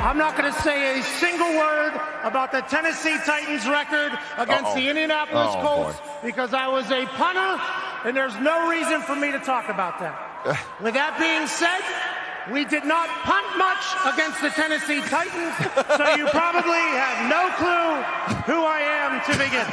I'm not going to say a single word about the Tennessee Titans record against the Indianapolis Colts because I was a punter, and there's no reason for me to talk about that. With that being said, we did not punt much against the Tennessee Titans, so you probably have no clue who I am to begin.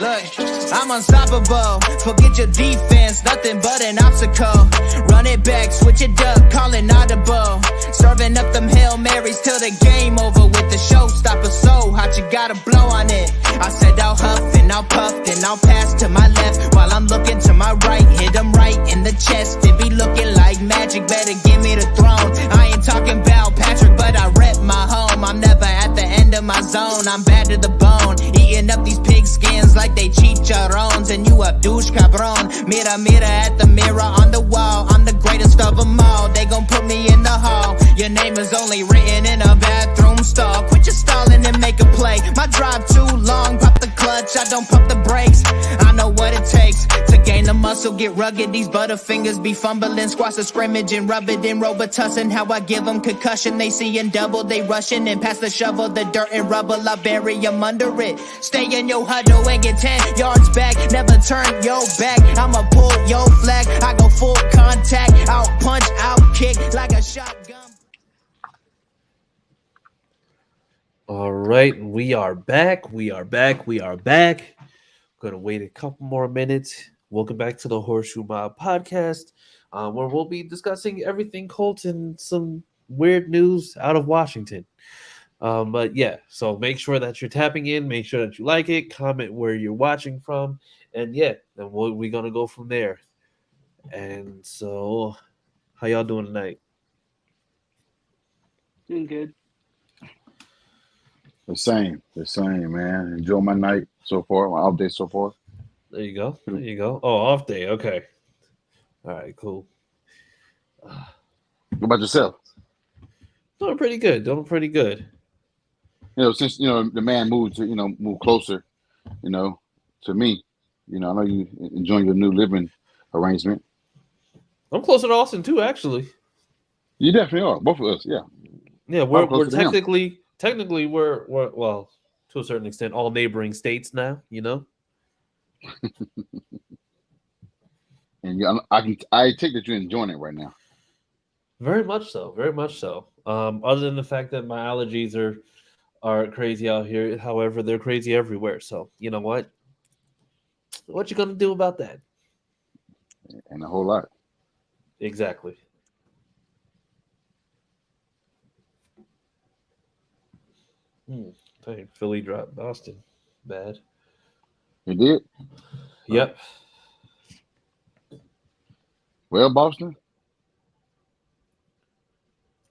Look, I'm unstoppable. Forget your defense, nothing but an obstacle. Run it back, switch it up, call it audible. Serving up them Hail Marys till the game over with the showstopper so hot you gotta blow on it. I said I'll huff and I'll puff, then I'll pass to my left while I'm looking to my right. Hit him right in the chest, it be looking like magic, better give me the throne. I ain't talking about Patrick, but I rep my home. I'm never at the end of my zone, I'm bad to the bone. Eating up these pig skins like they chicharrones, and you a douche cabron. Mira, mira at the mirror on the wall, I'm the greatest of them all. They gon' put me in the hall, your name is only written in a bathroom stall. Quit your stalling and make a play, my drive too long, pop the clutch, I don't pump the brakes. I know what it takes to gain the muscle, get rugged, these butterfingers be fumbling. Squash the scrimmage and rub it in Robitussin. How I give them concussion, they see in double, they rushing and pass the shovel, the dirt and rubble, I bury them under it. Stay in your huddle and get 10 yards back, never turn your back. I'ma pull your flag, I go full contact, out punch, out kick like a shotgun. All right, we are back. Gonna wait a couple more minutes. Welcome back to the Horseshoe Mob podcast, where we'll be discussing everything Colts and some weird news out of Washington. But yeah, so make sure that you're tapping in, make sure that you like it, comment where you're watching from, and yeah, then we're gonna go from there. And so, how y'all doing tonight? Doing good. The same, man. Enjoy my night so far, my off day so far. There you go. Oh, off day. Okay. All right, cool. What about yourself? Doing pretty good. Since the man moved closer, to me. I know you enjoying your new living arrangement. I'm closer to Austin too, actually. You definitely are. Both of us, yeah. Yeah, we're technically we're well, to a certain extent, all neighboring states now. And I take that you're enjoying it right now. Very much so. Other than the fact that my allergies are crazy out here, however, they're crazy everywhere. So you know what? What you gonna do about that? And a whole lot. Exactly. Dang, Philly dropped Boston. Bad. You did? Yep. Well, Boston?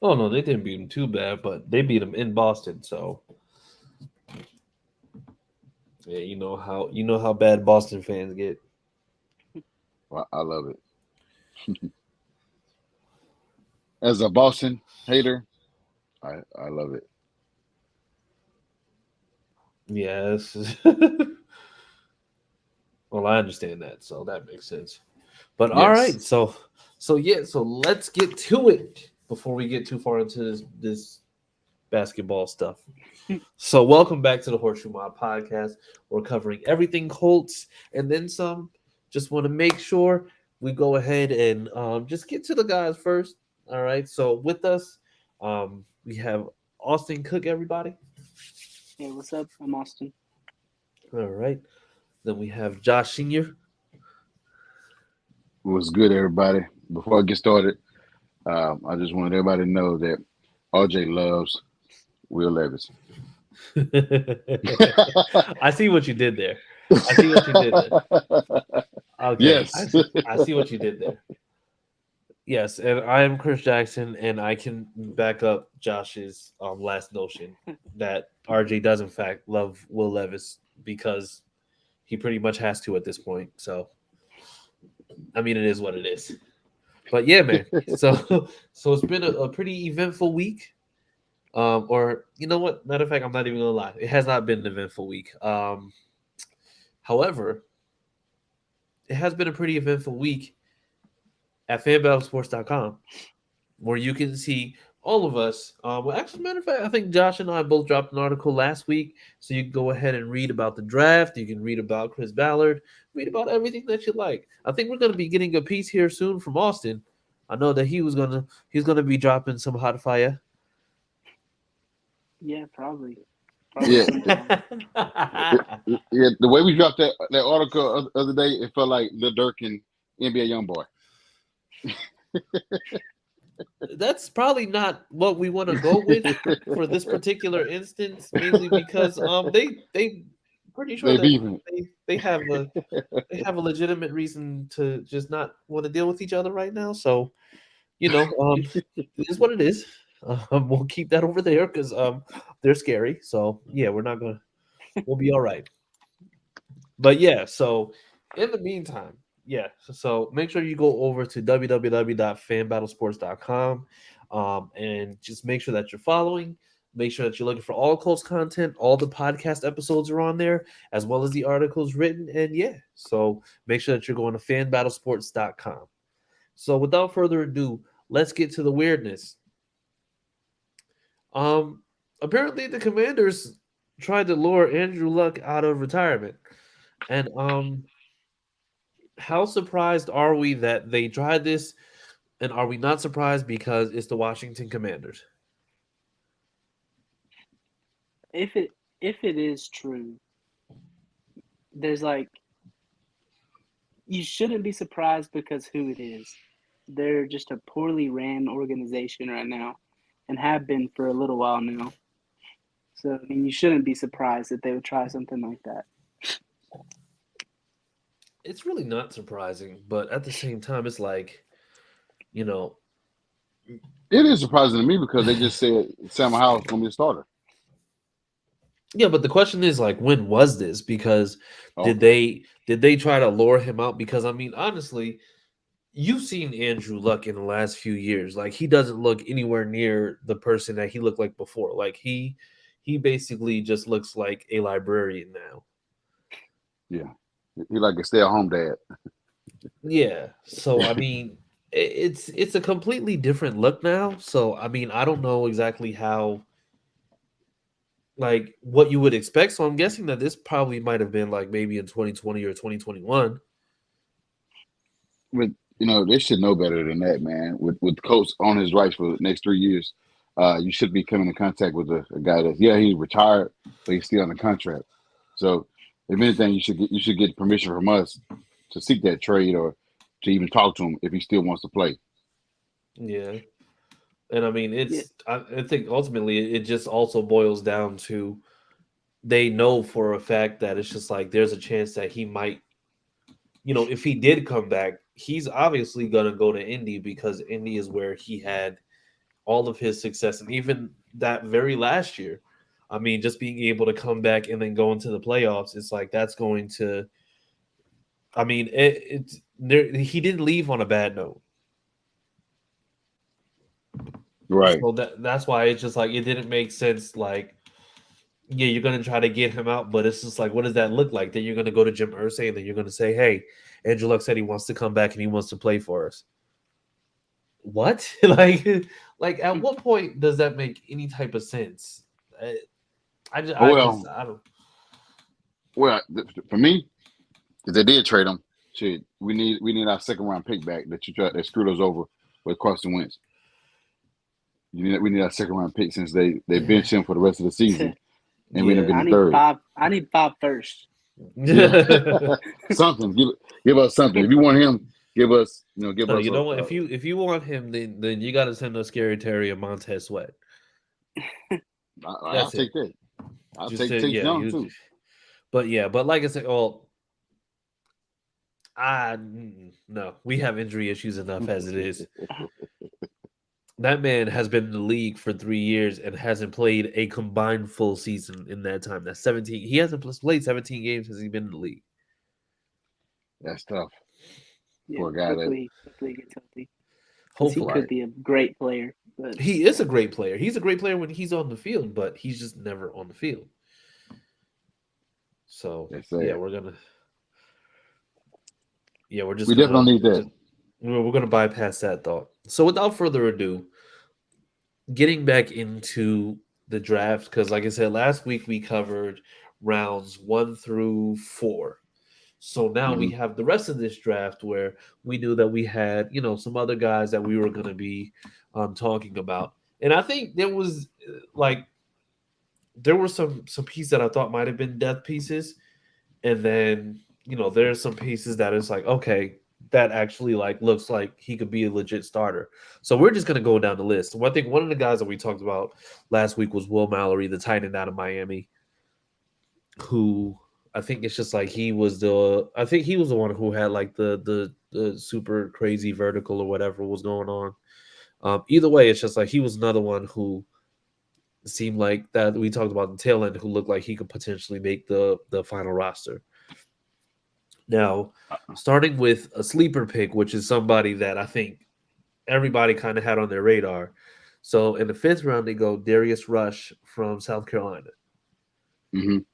Oh no, they didn't beat them too bad, but they beat them in Boston, so yeah, you know how bad Boston fans get. Well, I love it. As a Boston hater, I love it. Yes. Well, I understand that, so that makes sense. But yes. All right, so let's get to it before we get too far into this basketball stuff. So welcome back to the Horseshoe Mob podcast. We're covering everything Colts and then some. Just want to make sure we go ahead and just get to the guys first. All right, so with us, we have Austin Cook, everybody. Hey, what's up? I'm Austin. All right. Then we have Josh Sr. What's good, everybody? Before I get started, I just wanted everybody to know that RJ loves Will Levis. I see what you did there. Okay. Yes. I see what you did there. Yes, and I am Chris Jackson, and I can back up Josh's last notion that RJ does, in fact, love Will Levis because he pretty much has to at this point. So, I mean, it is what it is. But yeah, man. So it's been a pretty eventful week. Or you know what? Matter of fact, I'm not even gonna lie. It has not been an eventful week. However, it has been a pretty eventful week at fanbattlesports.com, where you can see all of us. Well, actually, matter of fact, I think Josh and I both dropped an article last week, so you can go ahead and read about the draft. You can read about Chris Ballard, read about everything that you like. I think we're going to be getting a piece here soon from Austin. I know that he's gonna be dropping some hot fire. Yeah, probably. Yeah. Sometime. Yeah, the way we dropped that article the other day, it felt like Lil Durk and NBA YoungBoy. That's probably not what we want to go with for this particular instance, mainly because they pretty sure They that beefing. they have a legitimate reason to just not want to deal with each other right now. So, it is what it is. We'll keep that over there because they're scary. So yeah, we'll be all right. But yeah, so in the meantime, yeah, so make sure you go over to www.fanbattlesports.com and just make sure that you're following. Make sure that you're looking for all Colts content. All the podcast episodes are on there, as well as the articles written. And yeah, so make sure that you're going to fanbattlesports.com. So without further ado, let's get to the weirdness. Apparently the Commanders tried to lure Andrew Luck out of retirement. And how surprised are we that they tried this? And are we not surprised because it's the Washington Commanders? If it is true, there's you shouldn't be surprised because who it is. They're just a poorly ran organization right now and have been for a little while now. So, I mean, you shouldn't be surprised that they would try something like that. It's really not surprising, but at the same time, it's like, It is surprising to me because they just said Sam Howell's going to be a starter. Yeah, but the question is like, when was this? Because did they try to lure him out? Because I mean, honestly, you've seen Andrew Luck in the last few years. Like he doesn't look anywhere near the person that he looked like before. Like he basically just looks like a librarian now. Yeah, he like a stay-at-home dad. Yeah. So I mean, it's a completely different look now. So I mean, I don't know exactly how. Like what you would expect. So I'm guessing that this probably might have been like maybe in 2020 or 2021. But they should know better than that, man. With Colts on his rights for the next 3 years, you should be coming in contact with a guy that he's retired, but he's still on the contract. So if anything, you should get permission from us to seek that trade or to even talk to him if he still wants to play. Yeah. And I mean, I think ultimately it just also boils down to they know for a fact that it's just like there's a chance that he might, if he did come back, he's obviously going to go to Indy because Indy is where he had all of his success. And even that very last year, I mean, just being able to come back and then go into the playoffs, it's like that's going to, I mean, he didn't leave on a bad note. Right. So that's why it's just like it didn't make sense. Like, yeah, you're gonna try to get him out, but it's just like, what does that look like? Then you're gonna go to Jim Irsay and then you're gonna say, "Hey, Andrew Luck said he wants to come back and he wants to play for us." What? like at what point does that make any type of sense? I don't. Well, for me, if they did trade him, shit, we need our second round pick back that screwed us over with Carson Wentz. We need our second round pick since they benched him for the rest of the season, and we ended up getting third. I need 5 first. Yeah. Something. Give us something. If you want him, give us. Give us. You know what? If you want him, then you got to send us Scary Terry and Montez Sweat. I'll take that. I'll take Young too. But like I said, no, we have injury issues enough as it is. That man has been in the league for 3 years and hasn't played a combined full season in that time. That's 17. He hasn't played 17 games since he's been in the league. That's tough for a guy hopefully he gets healthy. Hopefully, he could be a great player. But he is a great player. He's a great player when he's on the field, but he's just never on the field. So we're definitely need that. We're going to bypass that thought. So without further ado, getting back into the draft, because like I said, last week we covered rounds 1 through 4. So now we Mhm. have the rest of this draft where we knew that we had, some other guys that we were going to be talking about. And I think there was like there were some pieces that I thought might have been death pieces, and then there's some pieces that is like, okay, that actually like looks like he could be a legit starter. So we're just gonna go down the list. One thing, one of the guys that we talked about last week was Will Mallory, the tight end out of Miami, who I think it's just like I think he was the one who had like the super crazy vertical or whatever was going on. Either way, it's just like he was another one who seemed like that we talked about the tail end, who looked like he could potentially make the final roster. Now, starting with a sleeper pick, which is somebody that I think everybody kind of had on their radar. So in the 5th round, they go Darius Rush from South Carolina. Mhm.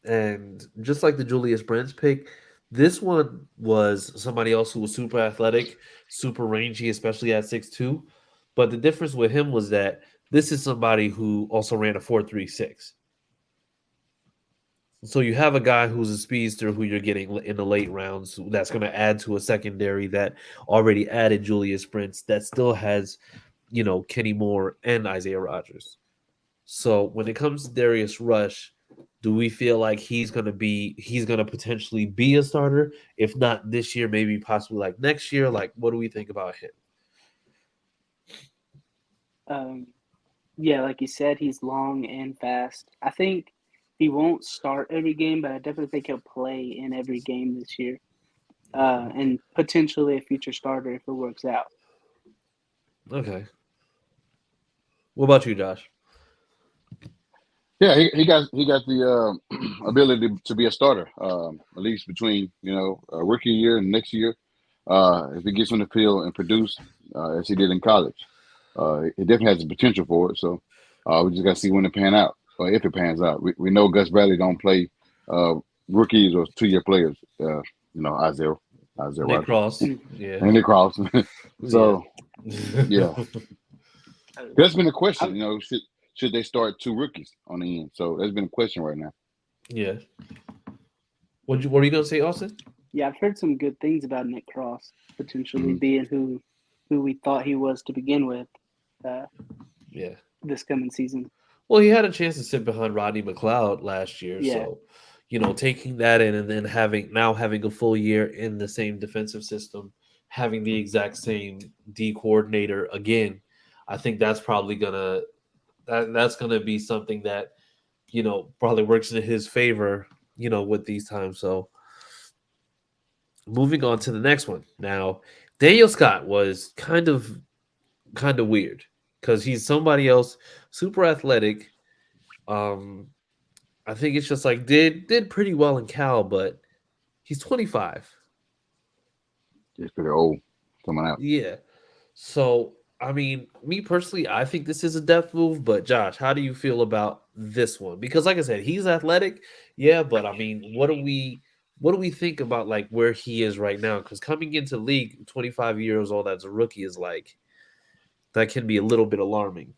And just like the Julius Brents pick, this one was somebody else who was super athletic, super rangy, especially at 6'2". But the difference with him was that this is somebody who also ran a 4.36. So you have a guy who's a speedster who you're getting in the late rounds that's going to add to a secondary that already added Julius Brents that still has, Kenny Moore and Isaiah Rodgers. So when it comes to Darius Rush, do we feel like he's going to potentially be a starter? If not this year, maybe possibly like next year. Like, what do we think about him? Yeah, like you said, he's long and fast. I think he won't start every game, but I definitely think he'll play in every game this year, and potentially a future starter if it works out. Okay. What about you, Josh? Yeah, he got the ability to be a starter, at least between rookie year and next year. If he gets on the field and produce as he did in college, it definitely has the potential for it. So we just got to see when it pan out, or if it pans out. We know Gus Bradley don't play rookies or 2-year players. Isaiah Nick Rodgers Cross. Yeah. and Nick Cross. So yeah, Uh, that's been a question. I, Should they start 2 rookies on the end? So that's been a question right now. Yeah. What were you gonna say, Austin? yeah, I've heard some good things about Nick Cross potentially Mhm. being who we thought he was to begin with Yeah. this coming season. Well, he had a chance to sit behind Rodney McLeod last year, Yeah. so taking that in and then having a full year in the same defensive system, having the exact same D coordinator again, I think that's probably that's gonna be something that probably works in his favor, with these times. So moving on to the next one. Now, Daniel Scott was kind of weird because he's somebody else, super athletic. Um, I think it's just like did pretty well in Cal, but he's 25. He's pretty old coming out. Yeah. So I mean, me personally, I think this is a depth move. But Josh, how do you feel about this one? Because like I said, he's athletic, yeah. But I mean, what do we think about like where he is right now? Because coming into the league, 25 years old as a rookie is like that can be a little bit alarming.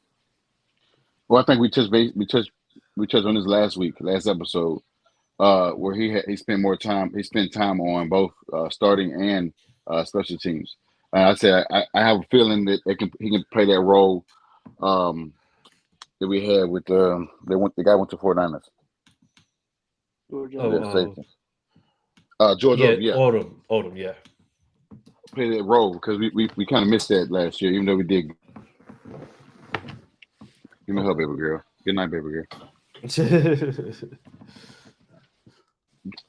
Well, I think we touched on this last episode, where he spent more time. He spent time on both starting and special teams. I said I have a feeling that he can play that role that we had with the guy went to 49ers. George Oh, Their Odom. safety. George yeah, Odom, yeah, Odom, yeah. play that role because we kind of missed that last year, even though we did. Give me a hug, baby girl. Good night, baby girl.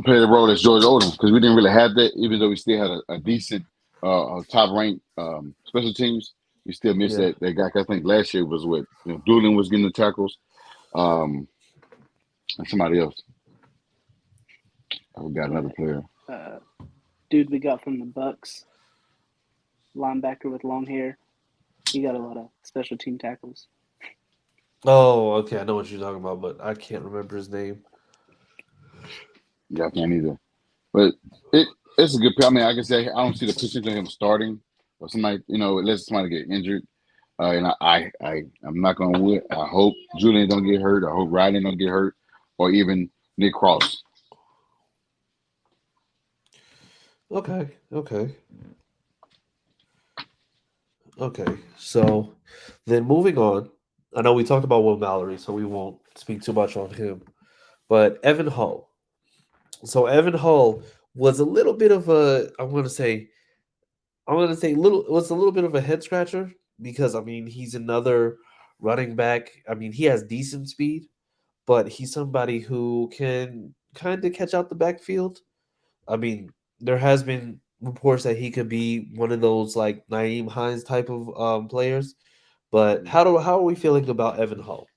Play the role as George Odom because we didn't really have that, even though we still had a decent top ranked special teams. We still missed Yeah. that guy. I think last year was what Doolin was getting the tackles, and somebody else. We got another player. Dude we got from the Bucks, linebacker with long hair. He got a lot of special team tackles. Oh, okay, I know what you're talking about, but I can't remember his name. Yeah, I can't either. But it's a good pick. I mean, I can say I don't see the potential of him starting or somebody, unless somebody get injured. And I'm not gonna wood. I hope Julian don't get hurt. I hope Riley don't get hurt, or even Nick Cross. Okay. So then moving on. I know we talked about Will Mallory, so we won't speak too much on him. But Evan Hull. So Evan Hull was a little bit of a little it was a little bit of a head scratcher because I mean he's another running back. I mean he has decent speed, but he's somebody who can kind of catch out the backfield. I mean, there has been reports that he could be one of those like Naeem Hines type of players. But how are we feeling about Evan Hull?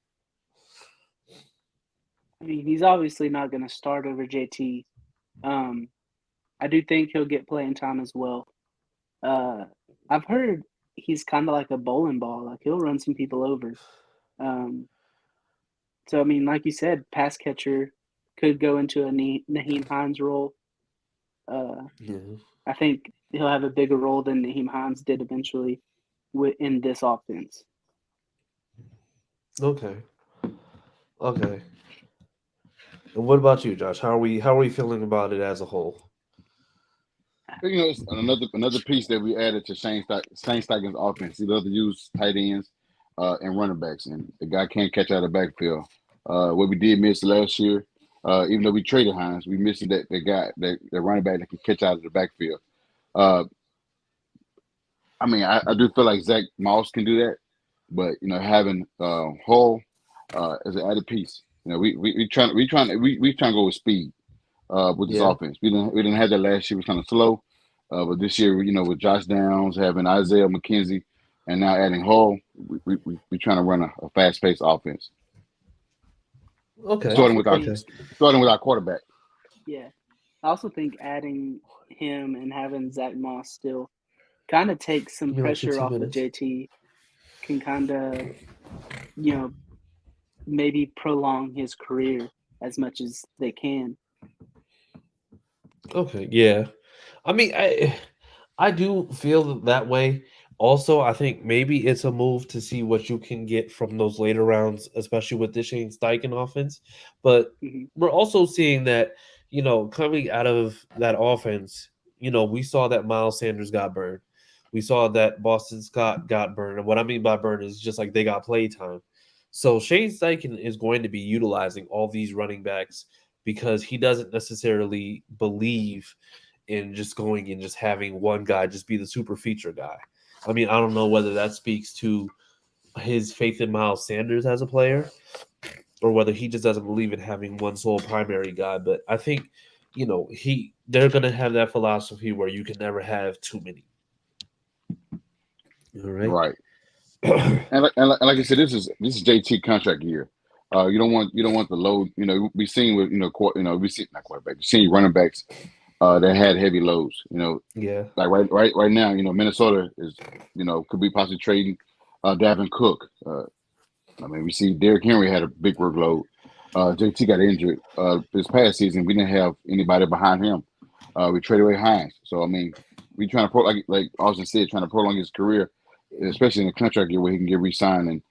I mean, he's obviously not going to start over JT. I do think he'll get playing time as well. I've heard he's kind of like a bowling ball. Like he'll run some people over. So I mean, like you said, pass catcher could go into a Naheem Hines role. Yeah. I think he'll have a bigger role than Naheem Hines did eventually in this offense. Okay. And what about you, Josh? How are we feeling about it as a whole? You know, it's another piece that we added to Shane Steichen's offense. He loves to use tight ends and running backs, and the guy can't catch out of the backfield. What we did miss last year, even though we traded Hines, we missed that the running back that can catch out of the backfield. Uh, I mean, I do feel like Zach Moss can do that, but you know, having Hull as an added piece, you know, we trying to go with speed with this Yeah. offense. We didn't have that last year. It was kind of slow, but this year, you know, with Josh Downs having Isaiah McKenzie, and now adding Hull, we trying to run a fast paced offense. Okay. Starting with our quarterback. Yeah. I also think adding him and having Zach Moss still kind of takes some Give me like pressure 15 off of minutes. JT. Can kind of, maybe prolong his career as much as they can. Okay, yeah. I mean, I do feel that way. Also, I think maybe it's a move to see what you can get from those later rounds, especially with the Shane Steichen offense. But Mm-hmm. we're also seeing that, coming out of that offense, we saw that Miles Sanders got burned. We saw that Boston Scott got burned. And what I mean by burned is just like they got play time. So Shane Steichen is going to be utilizing all these running backs because he doesn't necessarily believe in just going and just having one guy just be the super feature guy. I mean, I don't know whether that speaks to his faith in Miles Sanders as a player or whether he just doesn't believe in having one sole primary guy. But I think, they're gonna have that philosophy where you can never have too many. All right. Right. And like I said, this is JT contract year. You don't want the load. You know, we seen with we see not quarterback. We seen running backs that had heavy loads. You know, Yeah. like right now, Minnesota is could be possibly trading Davin Cook. I mean, we see Derrick Henry had a big workload. JT got injured this past season. We didn't have anybody behind him. We traded away Hines. So I mean, we trying to like Austin said, trying to prolong his career, especially in the contract year where he can get re-signed. And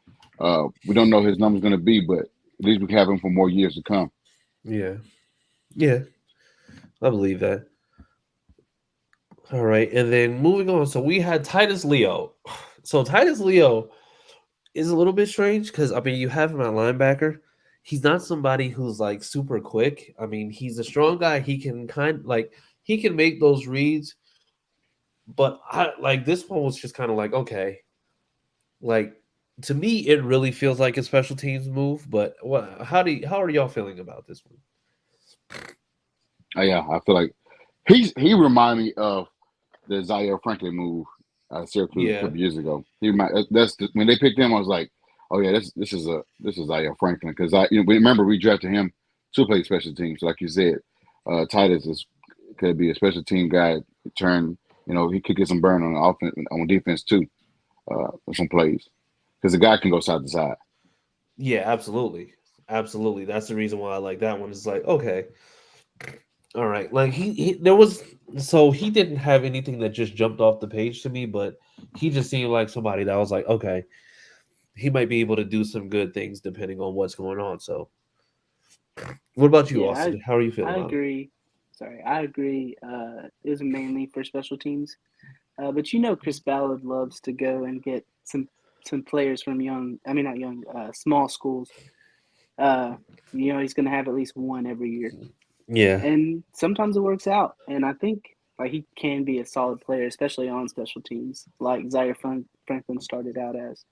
we don't know his number's going to be, but at least we can have him for more years to come. Yeah. I believe that. All right, and then moving on. So we had Titus Leo. So Titus Leo is a little bit strange because I mean you have him at linebacker. He's not somebody who's like super quick. I mean he's a strong guy. He can he can make those reads, but this one was just kind of like okay, like to me it really feels like a special teams move. But how are y'all feeling about this one? Yeah, I feel like he reminded me of the Zaire Franklin move at Syracuse a couple years ago. When they picked him, I was like, oh yeah, this is Zaire Franklin because remember we drafted him to play special teams. So like you said, Titus could be a special team guy. He could get some burn on offense on defense too, with some plays because the guy can go side to side. Yeah, absolutely. That's the reason why I like that one. It's like okay. All right, like he there was so he didn't have anything that just jumped off the page to me, but he just seemed like somebody that was like, okay, he might be able to do some good things depending on what's going on. So, what about you, Yeah, Austin? How are you feeling I about him? agree. Sorry, I agree. It was mainly for special teams. But you know, Chris Ballard loves to go and get some players from I mean not young, small schools. Uh, you know, he's going to have at least one every year, Yeah, and sometimes it works out. And I think like he can be a solid player, especially on special teams, like Franklin started out as.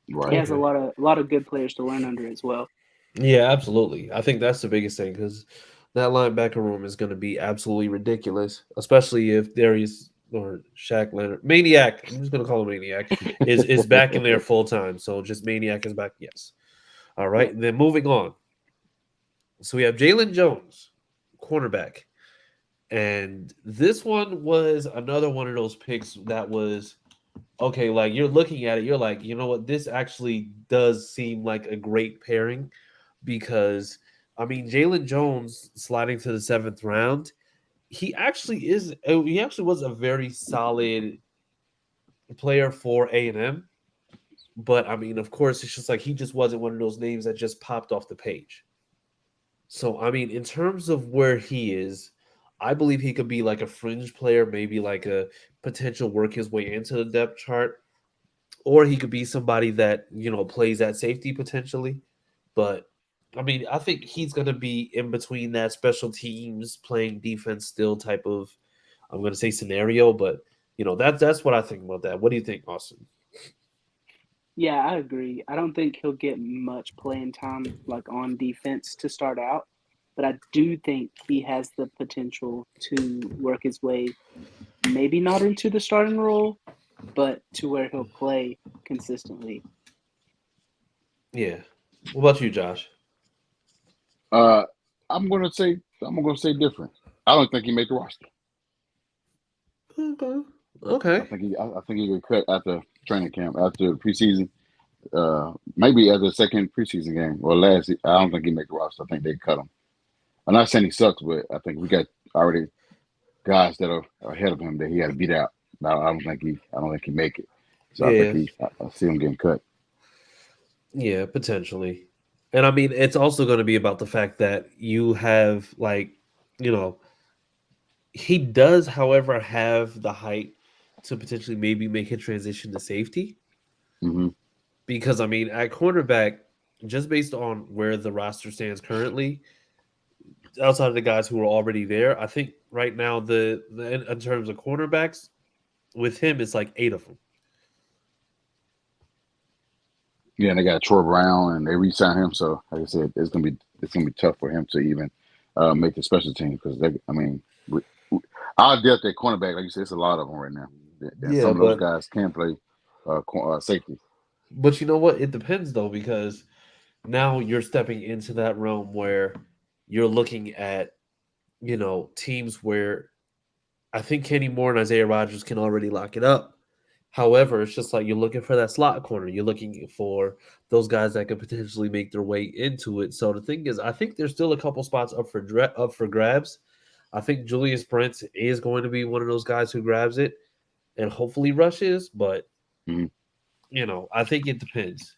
He Right. has okay, a lot of good players to learn under as well. yeah, absolutely. I think that's the biggest thing because that linebacker room is going to be absolutely ridiculous, especially if Darius or Shaq Leonard, Maniac. I'm just going to call him Maniac. Is back in there full time. So just Maniac is back. Yes. All Yep. right. Then moving on. So we have Jalen Jones, cornerback. And this one was another one of those picks that was okay. Like you're looking at it, you're like, you know what? This actually does seem like a great pairing because, I mean, Jalen Jones sliding to the seventh round, he actually was a very solid player for A&M. But I mean, of course, it's just like he just wasn't one of those names that just popped off the page. So, I mean, in terms of where he is, I believe he could be like a fringe player, maybe like a potential work his way into the depth chart, or he could be somebody that, plays at safety potentially. But I mean, I think he's going to be in between that special teams playing defense still type of, I'm going to say scenario, but that's what I think about that. What do you think, Austin? Yeah, I agree. I don't think he'll get much playing time like on defense to start out, but I do think he has the potential to work his way maybe not into the starting role, but to where he'll play consistently. Yeah. What about you, Josh? Uh, I'm gonna say different. I don't think he made the roster. Okay. Okay. I think he got cut after training camp after preseason. Maybe after the second preseason game or last. I don't think he made the roster. I think they cut him. I'm not saying he sucks, but I think we got already guys that are ahead of him that he had to beat out. I don't think he make it. So I think Yeah. I see him getting cut. Yeah, potentially. And I mean, it's also going to be about the fact that you have, like, you know, he does, however, have the height to potentially maybe make a transition to safety. Hmm. Because, I mean, at cornerback, just based on where the roster stands currently, outside of the guys who are already there, I think right now, in terms of cornerbacks, with him, it's like eight of them. Yeah, and they got Troy Brown, and they re-signed him. So, like I said, it's gonna be tough for him to even make the special team because I mean, we, our depth at cornerback, like you said, it's a lot of them right now, and Yeah, some of those but guys can play safety. but you know what? It depends though, because now you're stepping into that realm where you're looking at, teams where I think Kenny Moore and Isaiah Rodgers can already lock it up. However, it's just like you're looking for that slot corner. You're looking for those guys that could potentially make their way into it. So the thing is, I think there's still a couple spots up for grabs. I think Julius Brent is going to be one of those guys who grabs it and hopefully rushes. But Mm-hmm. I think it depends.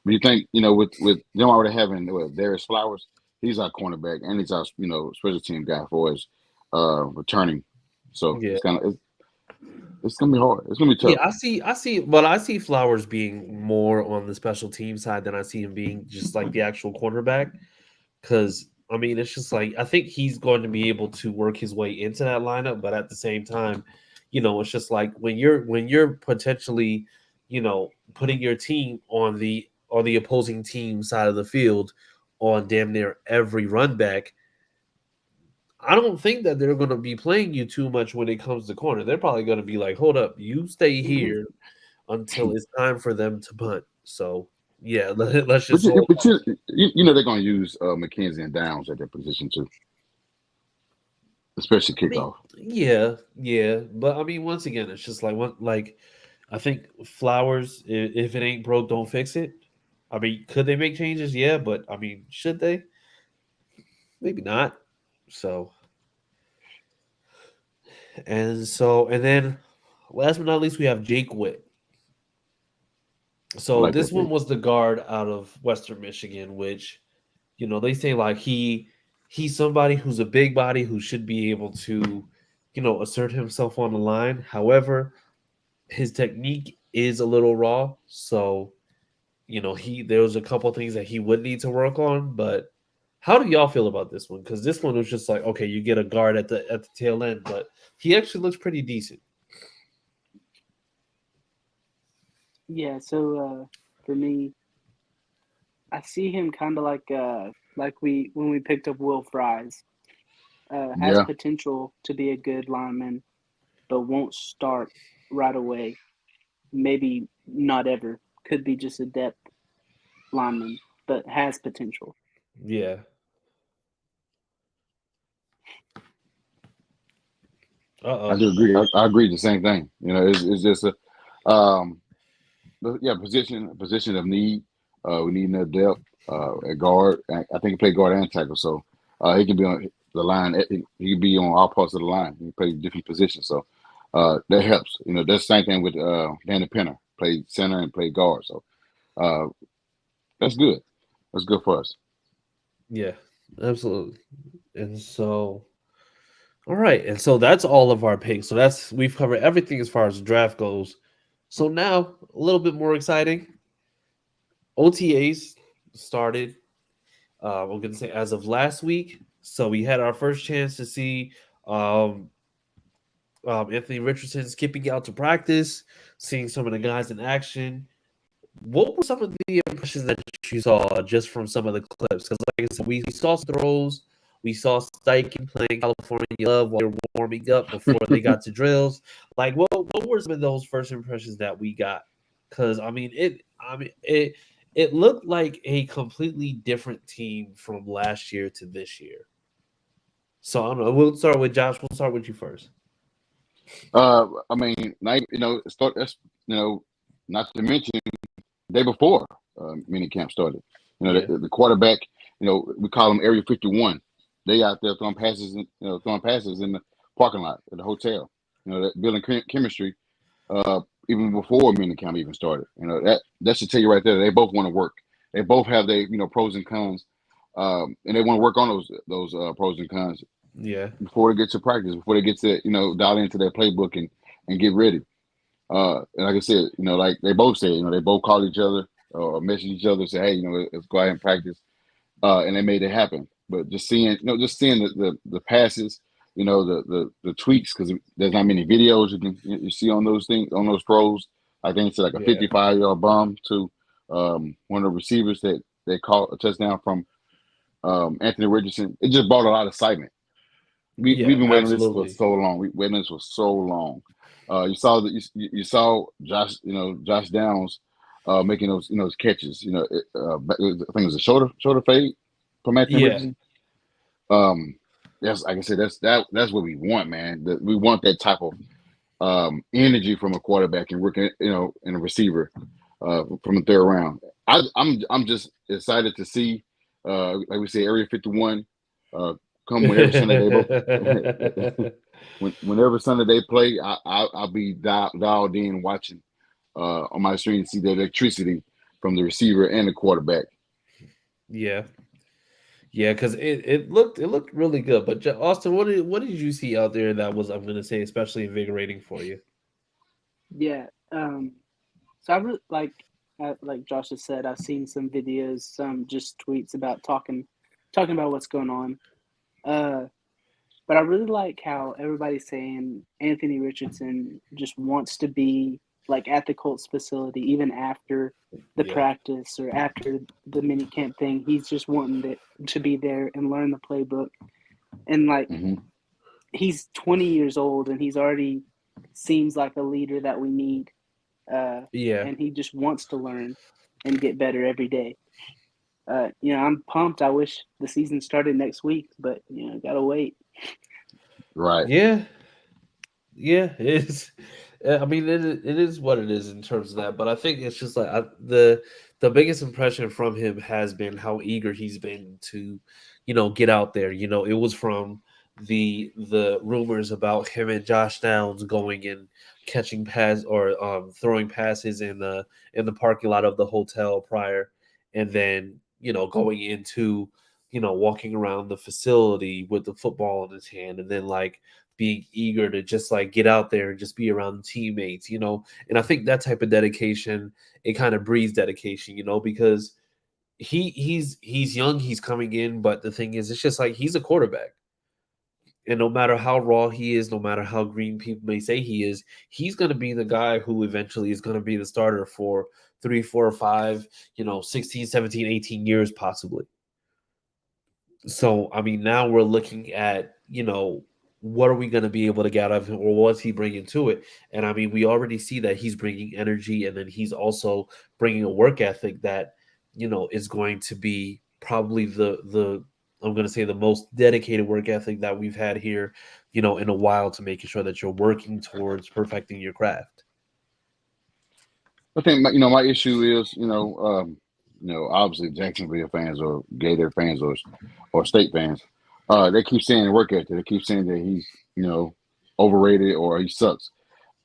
But you think with them already having Darius Flowers, he's our cornerback and he's our special team guy for his returning. So Yeah. it's gonna be hard. It's gonna be Yeah, tough. I see Flowers being more on the special team side than I see him being just like the actual quarterback. Because I mean, it's just like I think he's going to be able to work his way into that lineup, but at the same time, it's just like when you're potentially, putting your team on the opposing team side of the field on damn near every run back. I don't think that they're going to be playing you too much when it comes to corner. They're probably going to be like, "Hold up, you stay here until it's time for them to punt." So yeah, let's But just hold. they're gonna use McKenzie and Downs at their position too, especially I mean, kickoff. yeah, yeah, but I mean, once again, it's just like I think Flowers. If it ain't broke, don't fix it. I mean, could they make changes? Yeah, but I mean, should they? Maybe not. So and then last but not least, we have Jake Witt. I So like this that one pick. was the guard out of Western Michigan, which they say like he's somebody who's a big body who should be able to, assert himself on the line. However, his technique is a little raw, so there was a couple things that he would need to work on. But how do y'all feel about this one? Because this one was just like, okay, you get a guard at the tail end, but he actually looks pretty decent. Yeah, so for me, I see him kind of like we when we picked up Will Fries. Has Yeah, potential to be a good lineman, but won't start right away. Maybe not ever. Could be just a depth lineman, but has potential. Yeah. Uh I oh. do agree. I agree the same thing. It's just um, yeah, position of need. We need enough depth at guard. I think he played guard and tackle, so he can be on the line. He can be on all parts of the line. He can play different positions, so that helps. That's the same thing with Danny Penner. Played center and played guard, so uh, that's good. That's good for us. Yeah. Absolutely. And so, all right, and so that's all of our picks. So we've covered everything as far as the draft goes. So now a little bit more exciting. OTAs started. I'm gonna say as of last week. So we had our first chance to see um, Anthony Richardson skipping out to practice, seeing some of the guys in action. What were some of the impressions that you saw just from some of the clips? Because, like I said, we saw throws, we saw Steichen playing California Love while they were warming up before they got to drills. Like, what were some of those first impressions that we got? Because it looked like a completely different team from last year to this year. So I don't know. We'll start with Josh. We'll start with you first. I mean, start. That's not to mention day before mini camp started. Yeah, The quarterback. We call them Area 51. They out there throwing passes, throwing passes in the parking lot at the hotel. That building chemistry. Even before mini camp even started. That should tell you right there. They both want to work. They both have their pros and cons, and they want to work on those pros and cons yeah, before they get to practice, before they get to dial into their playbook and get ready. And like I said, like they both said, they both called each other or messaged each other, say, hey, let's go ahead and practice. And they made it happen. But just seeing, just seeing the passes, the tweaks, because there's not many videos you see on those things, on those throws. I think it's like a yeah, 55-yard bomb to one of the receivers that they caught a touchdown from Anthony Richardson. It just brought a lot of excitement. We've yeah. been waiting on this for Absolutely. so long. We waiting on this for so long. You saw that you saw Josh Downs making those catches. I think it was a shoulder fade from Anthony Yeah, Richardson. That's like I said. That's what we want, man. We want that type of energy from a quarterback and working, and a receiver from the third round. I'm just excited to see, like we say, Area 51 come whenever Sunday they both. Whenever Sunday they play, I'll be dialed in watching on my screen to see the electricity from the receiver and the quarterback. yeah. Yeah, because it looked really good. But Austin, what did you see out there that was, I'm gonna say, especially invigorating for you? Yeah. So I really like Josh has said, I've seen some videos, some just tweets about talking about what's going on. Uh, but I really like how everybody's saying Anthony Richardson just wants to be like at the Colts facility, even after the Yeah, practice or after the mini camp thing. He's just wanting to be there and learn the playbook. And like Hmm. he's 20 years old and he's already seems like a leader that we need. yeah, And he just wants to learn and get better every day. I'm pumped. I wish the season started next week, but gotta wait. Right. yeah, yeah. It's, I mean, it is what it is in terms of that. But I think it's just like the biggest impression from him has been how eager he's been to get out there. It was from the rumors about him and Josh Downs going and catching pass or throwing passes in the parking lot of the hotel prior, and then going into walking around the facility with the football in his hand, and then like being eager to just like get out there and just be around teammates, and I think that type of dedication, it kind of breeds dedication, because he's young, he's coming in, but the thing is, it's just like he's a quarterback. And no matter how raw he is, no matter how green people may say he is, he's going to be the guy who eventually is going to be the starter for 3, 4, 5, 16, 17, 18 years possibly. So, I mean, now we're looking at, what are we going to be able to get out of him, or what's he bringing to it? And I mean, we already see that he's bringing energy, and then he's also bringing a work ethic that, is going to be probably the I'm going to say the most dedicated work ethic that we've had here, in a while, to making sure that you're working towards perfecting your craft. I think my issue is obviously Jacksonville fans or Gator fans or State fans, they keep saying work ethic. They keep saying that he's overrated or he sucks,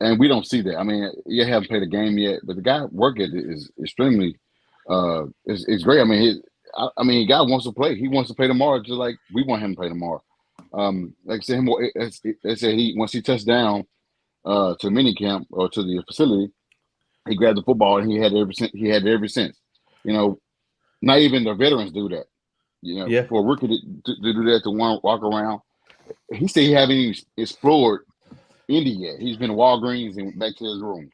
and we don't see that. I mean, you haven't played a game yet, but the guy work ethic is extremely is great. I mean, the guy wants to play. He wants to play tomorrow, just like we want him to play tomorrow. Like I said, they said once he touched down to minicamp or to the facility, he grabbed the football and he had it ever since. Not even the veterans do that. Yeah. For a rookie to do that, to walk around. He said he haven't even explored Indy yet. He's been to Walgreens and back to his room.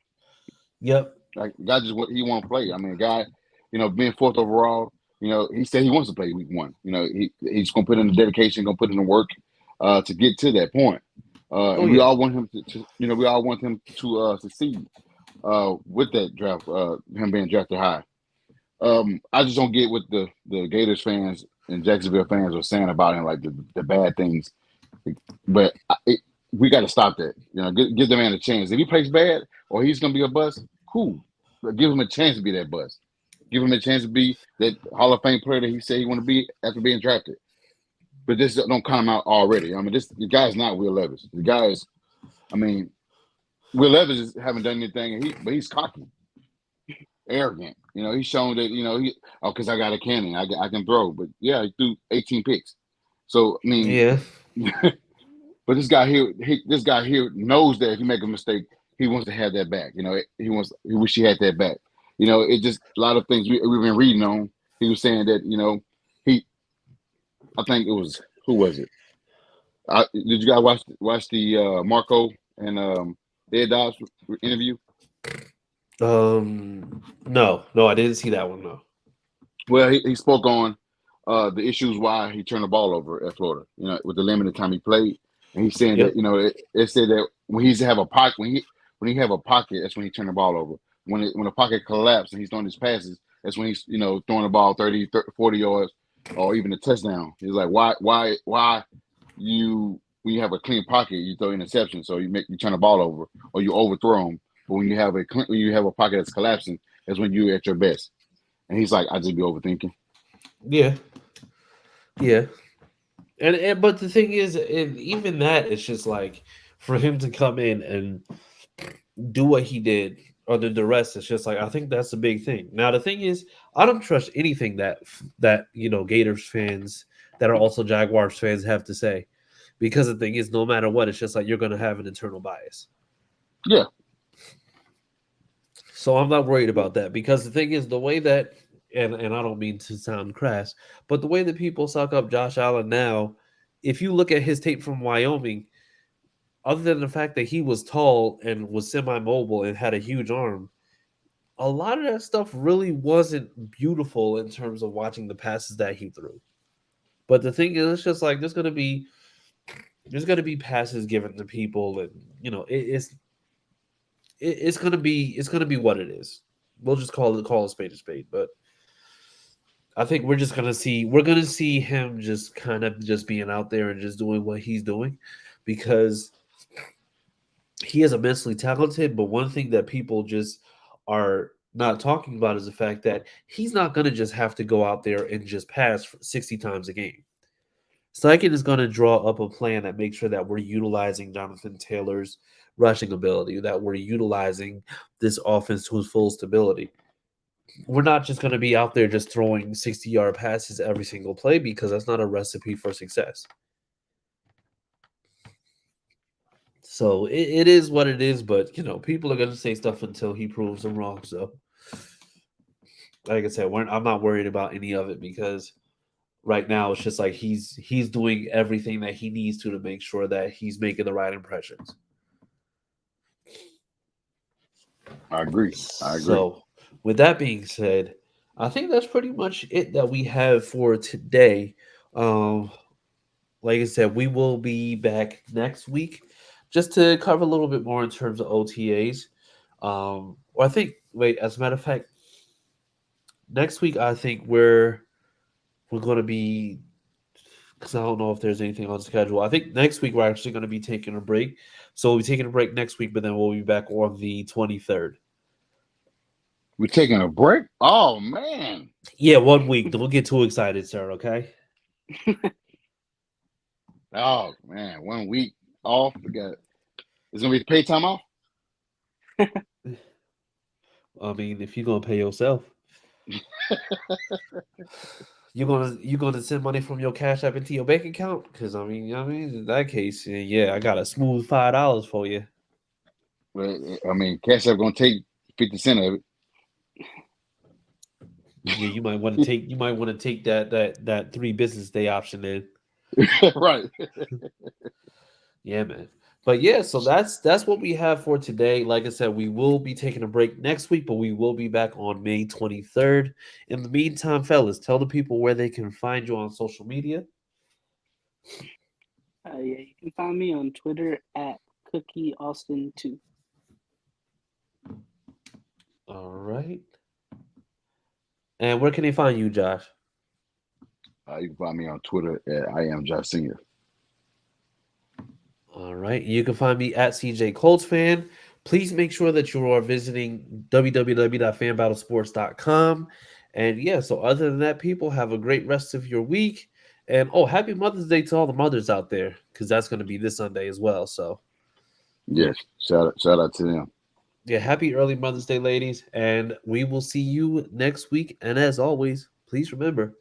Yep. Like, guy he want to play. I mean, guy, being 4th overall, he said he wants to play week 1. He's going to put in the dedication, going to put in the work to get to that point. And we all want him to succeed with that draft, him being drafted high. I just don't get what the Gators fans and Jacksonville fans are saying about him, like the bad things. But we got to stop that. Give the man a chance. If he plays bad or he's going to be a bust, cool. But give him a chance to be that bust. Give him a chance to be that Hall of Fame player that he said he want to be after being drafted. But this don't come out already. I mean, the guy's not Will Levis. The guy is, Will Levis haven't done anything, but he's cocky, arrogant. He's shown that because I got a cannon, I can throw. But yeah, he threw 18 picks. So I mean, Yeah. But this guy here knows that if you make a mistake, he wants to have that back. He wish he had that back. It just a lot of things we've been reading on. He was saying that I think it was, who was it? Did you guys watch the Marco and Ed Dobbs interview? No, I didn't see that one. No. Well, he spoke on the issues why he turned the ball over at Florida. With the limited time he played, and he's saying that it said that when he have a pocket, when he have a pocket, that's when he turned the ball over. When the pocket collapsed and he's throwing his passes, that's when he's throwing the ball 30, 40 yards or even a touchdown. He's like, why when you have a clean pocket, you throw interception, so you turn the ball over or you overthrow them. But when you have a pocket that's collapsing, that's when you're at your best. And he's like, I just be overthinking. Yeah. And but the thing is, even that, it's just like for him to come in and do what he did, or the rest, it's just like, I think that's a big thing. Now the thing is, I don't trust anything that Gators fans that are also Jaguars fans have to say, because the thing is, no matter what, it's just like you're going to have an internal bias. Yeah. So I'm not worried about that, because the thing is, the way that, and I don't mean to sound crass, but the way that people suck up Josh Allen now, if you look at his tape from Wyoming, other than the fact that he was tall and was semi-mobile and had a huge arm, a lot of that stuff really wasn't beautiful in terms of watching the passes that he threw. But the thing is, it's just like there's gonna be passes given to people, and it's gonna be what it is. We'll just call a spade a spade. But I think we're gonna see him just kind of just being out there and just doing what he's doing, because he is immensely talented. But one thing that people just are not talking about is the fact that he's not going to just have to go out there and just pass 60 times a game. Steichen is going to draw up a plan that makes sure that we're utilizing Jonathan Taylor's rushing ability, that we're utilizing this offense to its full stability. We're not just going to be out there just throwing 60-yard passes every single play because that's not a recipe for success. So it is what it is, but people are going to say stuff until he proves them wrong. So, like I said, I'm not worried about any of it because right now it's just like he's doing everything that he needs to make sure that he's making the right impressions. I agree. So, with that being said, I think that's pretty much it that we have for today. Like I said, we will be back next week just to cover a little bit more in terms of OTAs. Or I think, as a matter of fact, next week I think we're going to be, because I don't know if there's anything on schedule. I think next week we're actually going to be taking a break. So we'll be taking a break next week, but then we'll be back on the 23rd. We're taking a break? Oh, man. Yeah, 1 week. Don't get too excited, sir, okay? Oh, man. 1 week off. We got. It's going to be paid time off? I mean, if you're going to pay yourself. You're gonna send money from your Cash App into your bank account? Because I mean, in that case, yeah, I got a smooth $5 for you. Well, I mean, Cash App gonna take 50% of it. Yeah, you might want to take that 3 business day option then. Right. Yeah, man. But yeah, so that's what we have for today. Like I said, we will be taking a break next week, but we will be back on May 23rd. In the meantime, fellas, tell the people where they can find you on social media. Yeah, you can find me on Twitter at CookieAustin2. All right. And where can they find you, Josh? You can find me on Twitter at I am Josh Senior. All right. You can find me at CJ Colts Fan. Please make sure that you are visiting www.fanbattlesports.com. And yeah, so other than that, people, have a great rest of your week. And happy Mother's Day to all the mothers out there, because that's going to be this Sunday as well. So yes, shout out to them. Yeah, happy early Mother's Day, ladies. And we will see you next week. And as always, please remember,